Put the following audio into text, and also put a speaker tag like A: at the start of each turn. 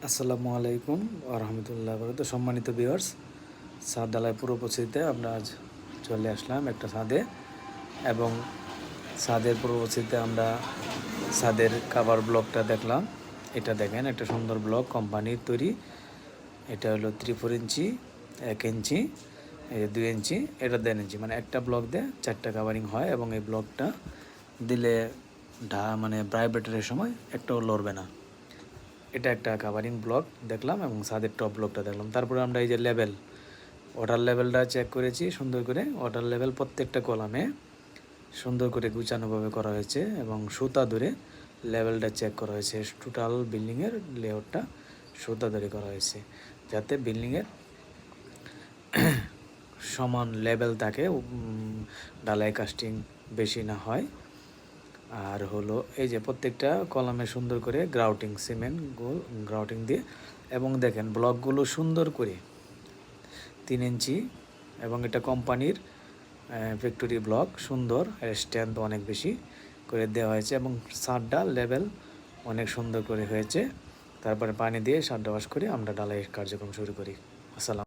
A: আসসালামু আলাইকুম রহমতুল্লাহ বরকত। সম্মানিত ভিউয়ার্স, ছাদ ঢালাই পুরো পরিস্থিতিতে আমরা আজ চলে আসলাম একটা ছাদে, এবং ছাদের পুরো পরিস্থিতিতে আমরা ছাদের কাভার ব্লকটা দেখলাম। এটা দেখেন, একটা সুন্দর ব্লক কোম্পানির তৈরি। এটা হলো 3-4 ইঞ্চি, 1 ইঞ্চি, এই 2 ইঞ্চি, এটা 1.5 ইঞ্চি, মানে একটা ব্লক দিয়ে 4টা কাভারিং হয়। এবং এই ব্লকটা দিলে মানে ভাইব্রেটরের সময় একটাও লড়বে না। এটা একটা কাভারিং ব্লক দেখলাম, এবং ছাদের টপ ব্লকটা দেখলাম। তারপরে আমরা এই যে ওয়াটার লেভেলটা চেক করেছি সুন্দর করে। ওয়াটার লেভেল প্রত্যেকটা কলামে সুন্দর করে গুছানোভাবে করা হয়েছে, এবং সুতা ধরে লেভেলটা চেক করা হয়েছে। টোটাল বিল্ডিংয়ের লেআউটটা সুতা ধরে করা হয়েছে, যাতে বিল্ডিংয়ের সমান লেভেল থাকে, ঢালাই কাস্টিং বেশি না হয়। আর হলো এই যে প্রত্যেকটা কলামে সুন্দর করে গ্রাউটিং, সিমেন্ট গ্রাউটিং দিয়ে, এবং দেখেন ব্লকগুলো সুন্দর করে 3 ইঞ্চি, এবং এটা কোম্পানির ফ্যাক্টরি ব্লক, সুন্দর, স্ট্যান্ড অনেক বেশি করে দেওয়া হয়েছে, এবং ছাদটা লেভেল অনেক সুন্দর করে হয়েছে। তারপরে পানি দিয়ে ছাদটা ওয়াশ করে আমরা ঢালাই কার্যক্রম শুরু করি। আসসালাম।